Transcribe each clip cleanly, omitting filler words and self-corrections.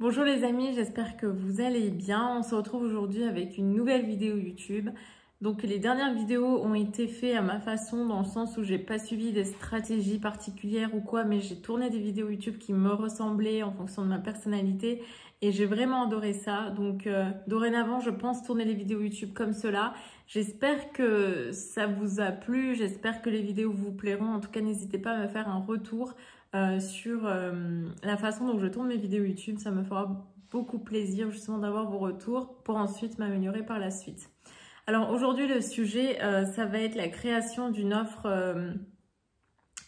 Bonjour les amis, j'espère que vous allez bien. On se retrouve aujourd'hui avec une nouvelle vidéo YouTube. Donc les dernières vidéos ont été faites à ma façon dans le sens où j'ai pas suivi des stratégies particulières ou quoi, mais j'ai tourné des vidéos YouTube qui me ressemblaient en fonction de ma personnalité et j'ai vraiment adoré ça. Donc dorénavant, je pense tourner les vidéos YouTube comme cela. J'espère que ça vous a plu, j'espère que les vidéos vous plairont. En tout cas, n'hésitez pas à me faire un retour sur la façon dont je tourne mes vidéos YouTube. Ça me fera beaucoup plaisir justement d'avoir vos retours pour ensuite m'améliorer par la suite. Alors aujourd'hui le sujet ça va être la création d'une offre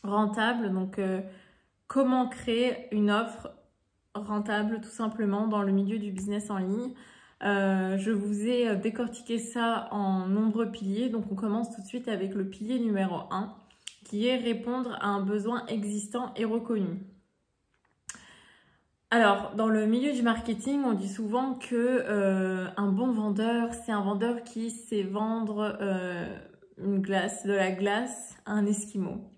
rentable. Donc comment créer une offre rentable tout simplement dans le milieu du business en ligne. Je vous ai décortiqué ça en nombreux piliers. Donc on commence tout de suite avec le pilier numéro 1 qui est répondre à un besoin existant et reconnu. Alors, dans le milieu du marketing, on dit souvent que un bon vendeur, c'est un vendeur qui sait vendre de la glace à un esquimau.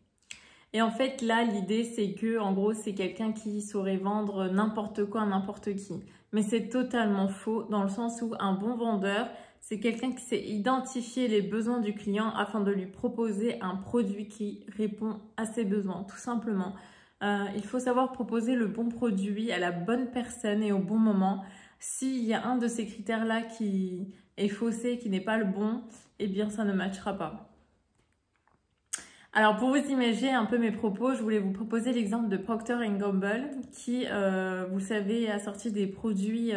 Et en fait, là, l'idée, c'est que, en gros, c'est quelqu'un qui saurait vendre n'importe quoi à n'importe qui. Mais c'est totalement faux, dans le sens où un bon vendeur, c'est quelqu'un qui sait identifier les besoins du client afin de lui proposer un produit qui répond à ses besoins, tout simplement. Il faut savoir proposer le bon produit à la bonne personne et au bon moment. S'il y a un de ces critères-là qui est faussé, qui n'est pas le bon, eh bien ça ne matchera pas. Alors pour vous imaginer un peu mes propos, je voulais vous proposer l'exemple de Procter & Gamble qui, vous savez, a sorti des produits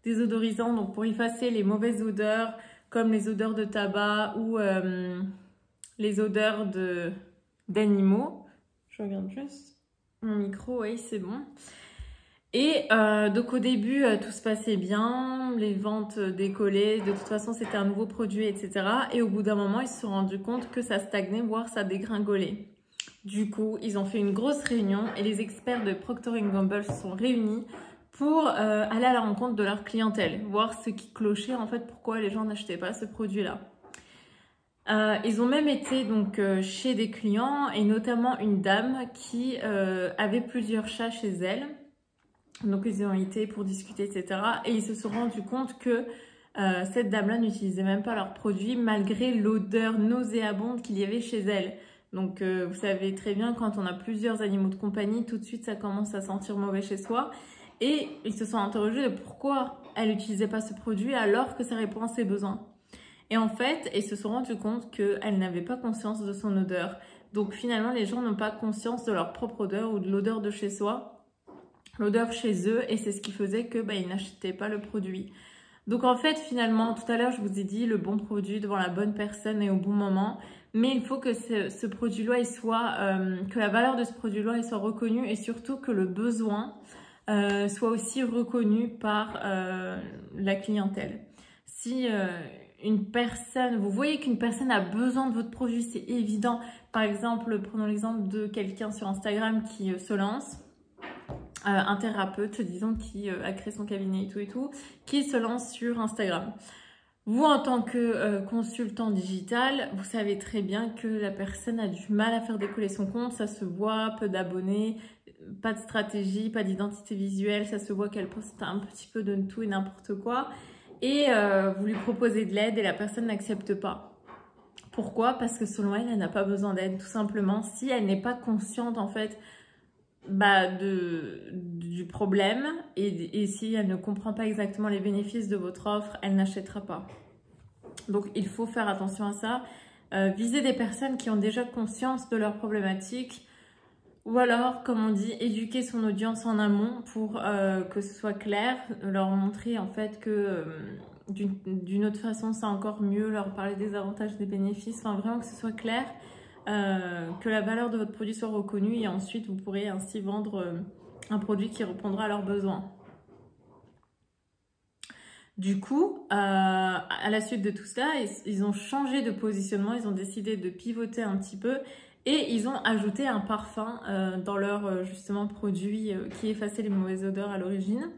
désodorisants donc pour effacer les mauvaises odeurs comme les odeurs de tabac ou les odeurs d'animaux. Je regarde juste mon micro, oui c'est bon. Et donc au début tout se passait bien, les ventes décollaient, de toute façon c'était un nouveau produit etc. Et au bout d'un moment ils se sont rendus compte que ça stagnait voire ça dégringolait. Du coup ils ont fait une grosse réunion et les experts de Procter & Gamble se sont réunis pour aller à la rencontre de leur clientèle, voir ce qui clochait en fait, pourquoi les gens n'achetaient pas ce produit là. Ils ont même été donc chez des clients et notamment une dame qui avait plusieurs chats chez elle. Donc ils ont été pour discuter etc. Et ils se sont rendus compte que cette dame-là n'utilisait même pas leurs produits malgré l'odeur nauséabonde qu'il y avait chez elle. Donc vous savez très bien, quand on a plusieurs animaux de compagnie, tout de suite ça commence à sentir mauvais chez soi. Et ils se sont interrogés de pourquoi elle n'utilisait pas ce produit alors que ça répond à ses besoins. Et en fait, ils se sont rendus compte qu'elle n'avait pas conscience de son odeur. Donc finalement, les gens n'ont pas conscience de leur propre odeur ou de l'odeur de chez soi, l'odeur chez eux, et c'est ce qui faisait que ils n'achetaient pas le produit. Donc en fait, finalement, tout à l'heure, je vous ai dit le bon produit devant la bonne personne et au bon moment. Mais il faut que ce produit-là, que la valeur de ce produit-là soit reconnue et surtout que le besoin soit aussi reconnu par la clientèle. Si une personne, vous voyez qu'une personne a besoin de votre produit, c'est évident. Par exemple, prenons l'exemple de quelqu'un sur Instagram qui se lance, un thérapeute, disons, qui a créé son cabinet et tout, qui se lance sur Instagram. Vous, en tant que consultant digital, vous savez très bien que la personne a du mal à faire décoller son compte, ça se voit, peu d'abonnés, pas de stratégie, pas d'identité visuelle, ça se voit qu'elle poste un petit peu de tout et n'importe quoi. Et vous lui proposez de l'aide et la personne n'accepte pas. Pourquoi? Parce que selon elle, elle n'a pas besoin d'aide, tout simplement. Si elle n'est pas consciente en fait du problème et si elle ne comprend pas exactement les bénéfices de votre offre, elle n'achètera pas. Donc il faut faire attention à ça. Viser des personnes qui ont déjà conscience de leurs problématiques. Ou alors, comme on dit, éduquer son audience en amont pour que ce soit clair, leur montrer en fait que d'une autre façon c'est encore mieux, leur parler des avantages, des bénéfices, enfin vraiment que ce soit clair, que la valeur de votre produit soit reconnue et ensuite vous pourrez ainsi vendre un produit qui répondra à leurs besoins. Du coup, à la suite de tout cela, ils ont changé de positionnement, ils ont décidé de pivoter un petit peu. Et ils ont ajouté un parfum dans leur justement produit qui effaçait les mauvaises odeurs à l'origine.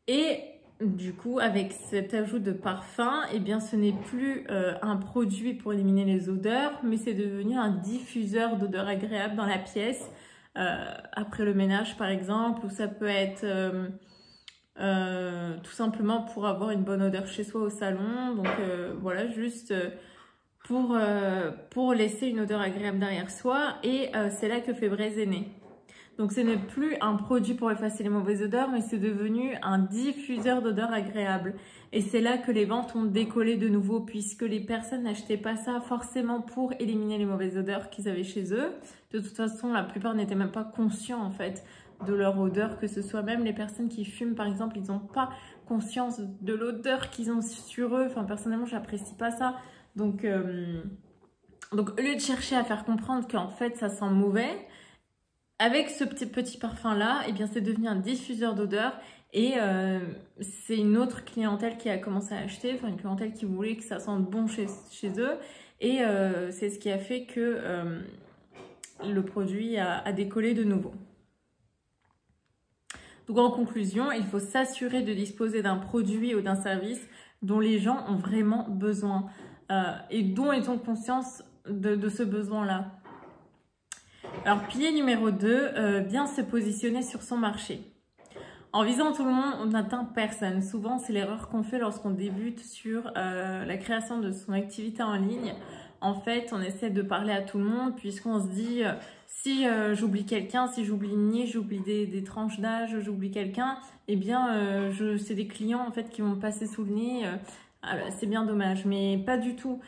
Et du coup, avec cet ajout de parfum, eh bien, ce n'est plus un produit pour éliminer les odeurs, mais c'est devenu un diffuseur d'odeurs agréables dans la pièce après le ménage par exemple, ou ça peut être tout simplement pour avoir une bonne odeur chez soi au salon. Donc voilà, juste pour laisser une odeur agréable derrière soi. Et c'est là que Febreze est né. Donc ce n'est plus un produit pour effacer les mauvaises odeurs, mais c'est devenu un diffuseur d'odeurs agréables. Et c'est là que les ventes ont décollé de nouveau, puisque les personnes n'achetaient pas ça forcément pour éliminer les mauvaises odeurs qu'ils avaient chez eux. De toute façon, la plupart n'étaient même pas conscients en fait de leur odeur, que ce soit même les personnes qui fument par exemple, ils n'ont pas conscience de l'odeur qu'ils ont sur eux. Enfin personnellement, j'apprécie pas ça. Donc au lieu de chercher à faire comprendre qu'en fait ça sent mauvais, avec ce petit parfum là, eh bien c'est devenu un diffuseur d'odeur et c'est une autre clientèle qui a commencé à acheter, enfin une clientèle qui voulait que ça sente bon chez eux et c'est ce qui a fait que le produit a décollé de nouveau. Donc en conclusion, il faut s'assurer de disposer d'un produit ou d'un service dont les gens ont vraiment besoin et dont ils ont conscience de ce besoin-là. Alors, pilier numéro 2, bien se positionner sur son marché. En visant tout le monde, on n'atteint personne. Souvent, c'est l'erreur qu'on fait lorsqu'on débute sur la création de son activité en ligne. En fait, on essaie de parler à tout le monde puisqu'on se dit si j'oublie quelqu'un, si j'oublie une niche, j'oublie des tranches d'âge, j'oublie quelqu'un, eh bien, c'est des clients en fait qui vont me passer sous le nez. C'est bien dommage, mais pas du tout.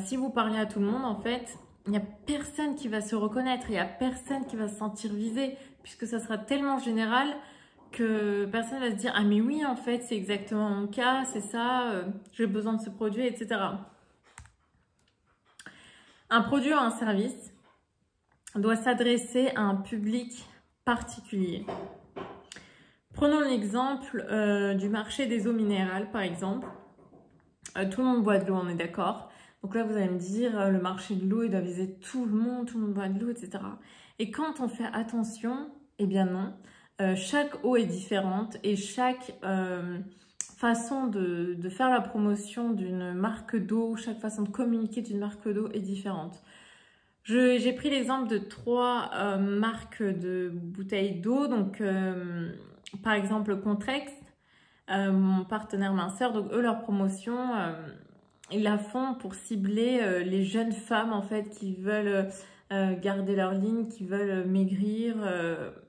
Si vous parlez à tout le monde, en fait, il n'y a personne qui va se reconnaître, il n'y a personne qui va se sentir visé, puisque ça sera tellement général que personne va se dire « Ah mais oui, en fait, c'est exactement mon cas, c'est ça, j'ai besoin de ce produit, etc. » Un produit ou un service doit s'adresser à un public particulier. Prenons l'exemple du marché des eaux minérales, par exemple. Tout le monde boit de l'eau, on est d'accord. Donc là, vous allez me dire, le marché de l'eau, il doit viser tout le monde boit de l'eau, etc. Et quand on fait attention, eh bien non. Chaque eau est différente et chaque façon de faire la promotion d'une marque d'eau, chaque façon de communiquer d'une marque d'eau est différente. J'ai pris l'exemple de 3 marques de bouteilles d'eau. Donc, par exemple, Contrex, mon partenaire minceur. Donc, eux, leur promotion... ils la font pour cibler les jeunes femmes en fait qui veulent garder leur ligne, qui veulent maigrir.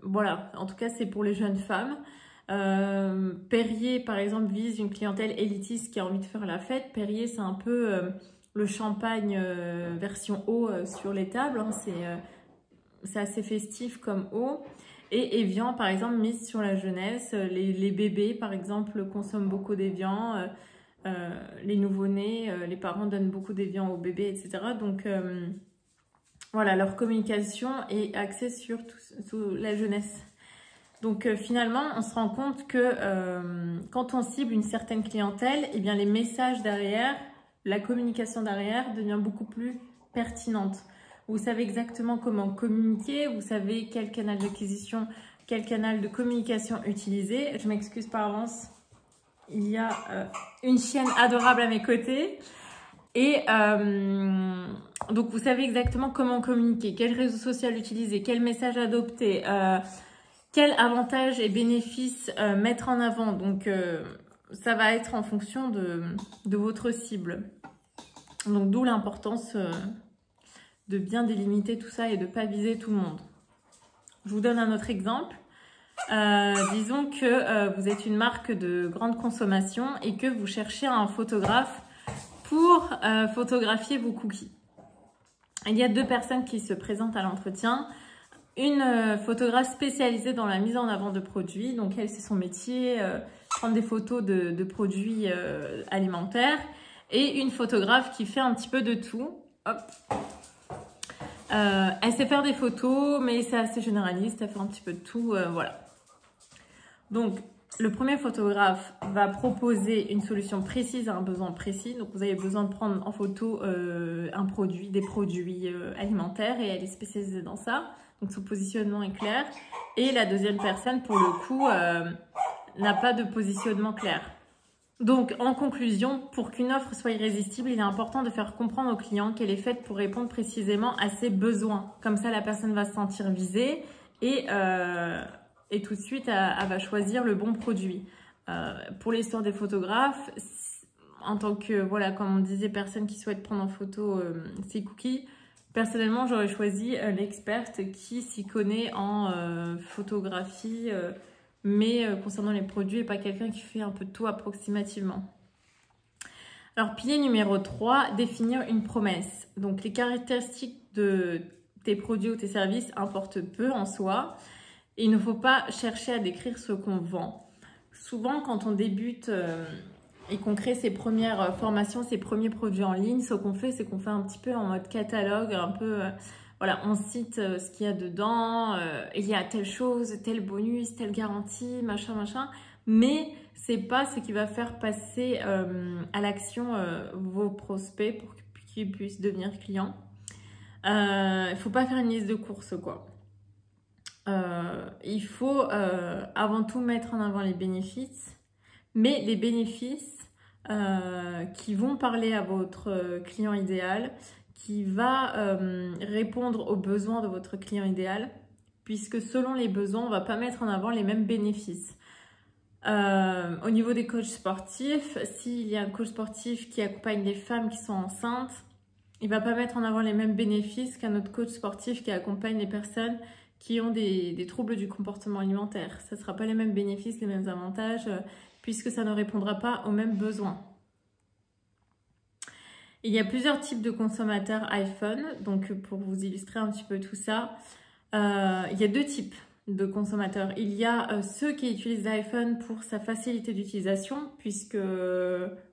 Voilà, en tout cas c'est pour les jeunes femmes. Perrier par exemple vise une clientèle élitiste qui a envie de faire la fête. Perrier c'est un peu le champagne version eau sur les tables. Hein. C'est assez festif comme eau. Et Evian par exemple mise sur la jeunesse. Les bébés par exemple consomment beaucoup d'Evian. Les nouveau-nés, les parents donnent beaucoup d'Evian aux bébés, etc. Donc voilà, leur communication est axée sur tout la jeunesse. Donc finalement, on se rend compte que quand on cible une certaine clientèle, eh bien les messages derrière, la communication derrière devient beaucoup plus pertinente. Vous savez exactement comment communiquer, vous savez quel canal d'acquisition, quel canal de communication utiliser. Je m'excuse par avance. Il y a une chienne adorable à mes côtés. Et donc, vous savez exactement comment communiquer, quel réseau social utiliser, quel message adopter, quel avantage et bénéfices mettre en avant. Donc, ça va être en fonction de votre cible. Donc, d'où l'importance de bien délimiter tout ça et de ne pas viser tout le monde. Je vous donne un autre exemple. Disons que vous êtes une marque de grande consommation et que vous cherchez un photographe pour photographier vos cookies. Il y a 2 personnes qui se présentent à l'entretien. Une photographe spécialisée dans la mise en avant de produits. Donc elle, c'est son métier, prendre des photos de produits alimentaires. Et une photographe qui fait un petit peu de tout. Hop. Elle sait faire des photos, mais c'est assez généraliste. Elle fait un petit peu de tout, voilà. Donc, le premier photographe va proposer une solution précise à un besoin précis. Donc, vous avez besoin de prendre en photo des produits alimentaires et elle est spécialisée dans ça. Donc, son positionnement est clair. Et la deuxième personne, pour le coup, n'a pas de positionnement clair. Donc, en conclusion, pour qu'une offre soit irrésistible, il est important de faire comprendre au client qu'elle est faite pour répondre précisément à ses besoins. Comme ça, la personne va se sentir visée et tout de suite, elle va choisir le bon produit. pour l'histoire des photographes, en tant que, voilà, comme on disait, personne qui souhaite prendre en photo ses cookies, personnellement, j'aurais choisi l'experte qui s'y connaît en photographie, mais concernant les produits et pas quelqu'un qui fait un peu de tout approximativement. Alors, pilier numéro 3, définir une promesse. Donc, les caractéristiques de tes produits ou tes services importent peu en soi. Et il ne faut pas chercher à décrire ce qu'on vend. Souvent, quand on débute et qu'on crée ses premières formations, ses premiers produits en ligne, ce qu'on fait, c'est qu'on fait un petit peu en mode catalogue, un peu, voilà, on cite ce qu'il y a dedans, il y a telle chose, tel bonus, telle garantie, machin, machin. Mais c'est pas ce qui va faire passer à l'action vos prospects pour qu'ils puissent devenir clients. Il faut pas faire une liste de courses, quoi. Il faut avant tout mettre en avant les bénéfices, mais les bénéfices qui vont parler à votre client idéal, qui va répondre aux besoins de votre client idéal, puisque selon les besoins, on ne va pas mettre en avant les mêmes bénéfices. Au niveau des coachs sportifs, s'il y a un coach sportif qui accompagne les femmes qui sont enceintes, il ne va pas mettre en avant les mêmes bénéfices qu'un autre coach sportif qui accompagne les personnes qui ont des troubles du comportement alimentaire. Ce ne sera pas les mêmes bénéfices, les mêmes avantages, puisque ça ne répondra pas aux mêmes besoins. Il y a plusieurs types de consommateurs iPhone. Donc, pour vous illustrer un petit peu tout ça, il y a deux types de consommateurs. Il y a ceux qui utilisent l'iPhone pour sa facilité d'utilisation, puisque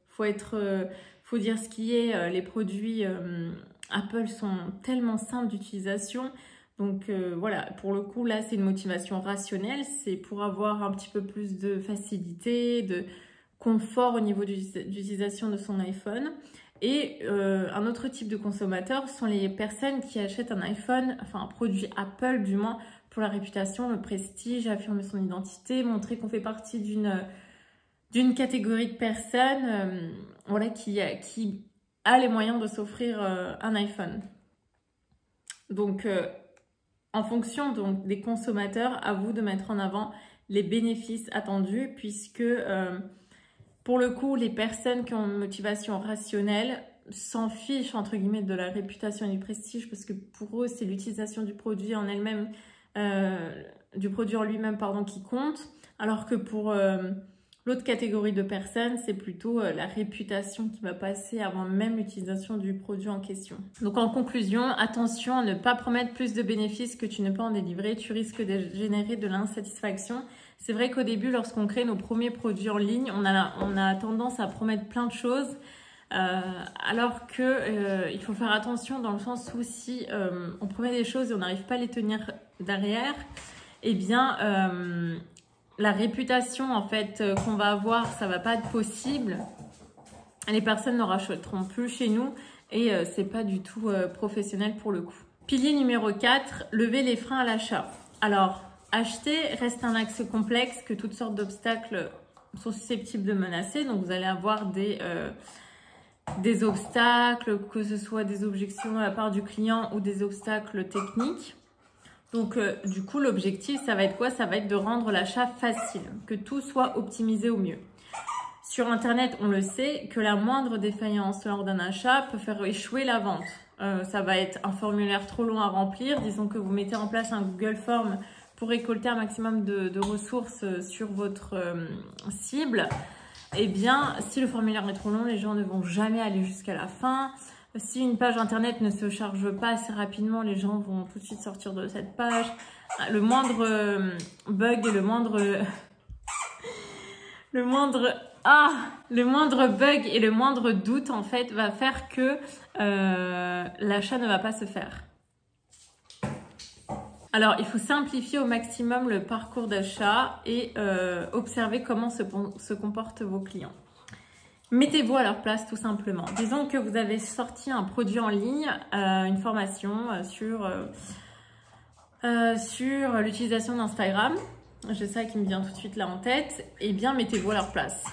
faut dire ce qui est, les produits Apple sont tellement simples d'utilisation. Donc voilà, pour le coup, là, c'est une motivation rationnelle. C'est pour avoir un petit peu plus de facilité, de confort au niveau d'utilisation de son iPhone. Et un autre type de consommateur sont les personnes qui achètent un iPhone, enfin un produit Apple du moins, pour la réputation, le prestige, affirmer son identité, montrer qu'on fait partie d'une catégorie de personnes voilà, qui a les moyens de s'offrir un iPhone. Donc, en fonction donc, des consommateurs, à vous de mettre en avant les bénéfices attendus, puisque pour le coup, les personnes qui ont une motivation rationnelle s'en fichent entre guillemets de la réputation et du prestige, parce que pour eux, c'est l'utilisation du produit en elle-même, du produit en lui-même, pardon, qui compte, alors que pour l'autre catégorie de personnes, c'est plutôt la réputation qui va passer avant même l'utilisation du produit en question. Donc en conclusion, attention à ne pas promettre plus de bénéfices que tu ne peux en délivrer, tu risques de générer de l'insatisfaction. C'est vrai qu'au début, lorsqu'on crée nos premiers produits en ligne, on a tendance à promettre plein de choses, alors que il faut faire attention dans le sens où si on promet des choses et on n'arrive pas à les tenir derrière, eh bien la réputation en fait qu'on va avoir, ça va pas être possible. Les personnes ne rachèteront plus chez nous et c'est pas du tout professionnel pour le coup. Pilier numéro 4, lever les freins à l'achat. Alors, acheter reste un axe complexe que toutes sortes d'obstacles sont susceptibles de menacer. Donc, vous allez avoir des obstacles, que ce soit des objections de la part du client ou des obstacles techniques. Donc, du coup, l'objectif, ça va être quoi? Ça va être de rendre l'achat facile, que tout soit optimisé au mieux. Sur Internet, on le sait, que la moindre défaillance lors d'un achat peut faire échouer la vente. Ça va être un formulaire trop long à remplir. Disons que vous mettez en place un Google Form pour récolter un maximum de ressources sur votre cible. Eh bien, si le formulaire est trop long, les gens ne vont jamais aller jusqu'à la fin. Si une page internet ne se charge pas assez rapidement, les gens vont tout de suite sortir de cette page. Le moindre bug et le moindre bug et le moindre doute en fait va faire que l'achat ne va pas se faire. Alors, il faut simplifier au maximum le parcours d'achat et observer comment se comportent vos clients. Mettez-vous à leur place tout simplement. Disons que vous avez sorti un produit en ligne, une formation sur l'utilisation d'Instagram. J'ai ça qui me vient tout de suite là en tête. Eh bien, mettez-vous à leur place.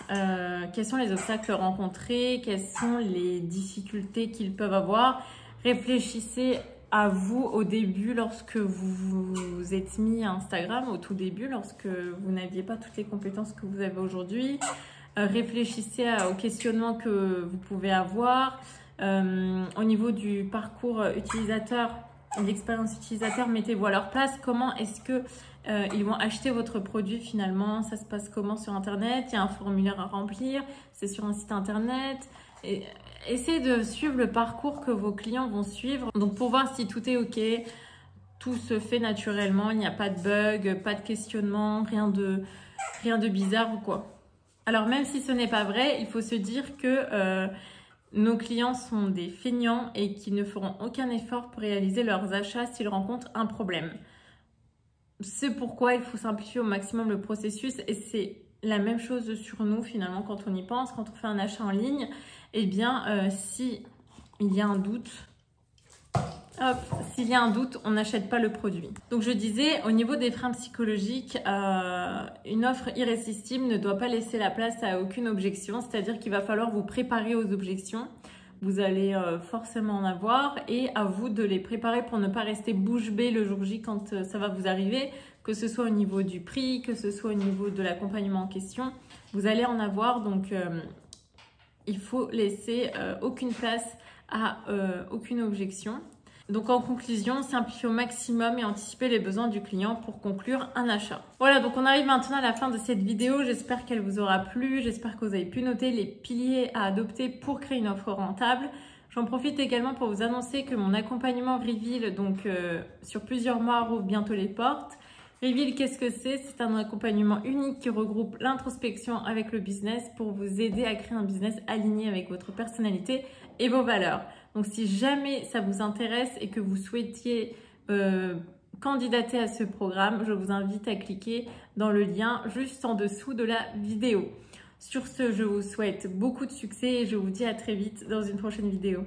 Quels sont les obstacles rencontrés? Quelles sont les difficultés qu'ils peuvent avoir? Réfléchissez à vous au début, lorsque vous vous êtes mis à Instagram, au tout début, lorsque vous n'aviez pas toutes les compétences que vous avez aujourd'hui. Réfléchissez aux questionnements que vous pouvez avoir. Au niveau du parcours utilisateur, l'expérience utilisateur, mettez-vous à leur place. Comment est-ce que ils vont acheter votre produit finalement? Ça se passe comment sur Internet? Il y a un formulaire à remplir, c'est sur un site Internet. Et essayez de suivre le parcours que vos clients vont suivre. Donc pour voir si tout est OK, tout se fait naturellement, il n'y a pas de bug, pas de questionnement, rien de bizarre ou quoi. Alors même si ce n'est pas vrai, il faut se dire que nos clients sont des feignants et qu'ils ne feront aucun effort pour réaliser leurs achats s'ils rencontrent un problème. C'est pourquoi il faut simplifier au maximum le processus et c'est la même chose sur nous finalement quand on y pense, quand on fait un achat en ligne. Eh bien, si il y a un doute, s'il y a un doute, on n'achète pas le produit. Donc je disais, au niveau des freins psychologiques, une offre irrésistible ne doit pas laisser la place à aucune objection, c'est-à-dire qu'il va falloir vous préparer aux objections. Vous allez forcément en avoir et à vous de les préparer pour ne pas rester bouche bée le jour J quand ça va vous arriver, que ce soit au niveau du prix, que ce soit au niveau de l'accompagnement en question. Vous allez en avoir, donc il faut laisser aucune place à aucune objection. Donc en conclusion, simplifier au maximum et anticiper les besoins du client pour conclure un achat. Voilà, donc on arrive maintenant à la fin de cette vidéo. J'espère qu'elle vous aura plu. J'espère que vous avez pu noter les piliers à adopter pour créer une offre rentable. J'en profite également pour vous annoncer que mon accompagnement Reveal, donc sur plusieurs mois, rouvre bientôt les portes. Reveal, qu'est-ce que c'est? C'est un accompagnement unique qui regroupe l'introspection avec le business pour vous aider à créer un business aligné avec votre personnalité et vos valeurs. Donc si jamais ça vous intéresse et que vous souhaitiez candidater à ce programme, je vous invite à cliquer dans le lien juste en dessous de la vidéo. Sur ce, je vous souhaite beaucoup de succès et je vous dis à très vite dans une prochaine vidéo.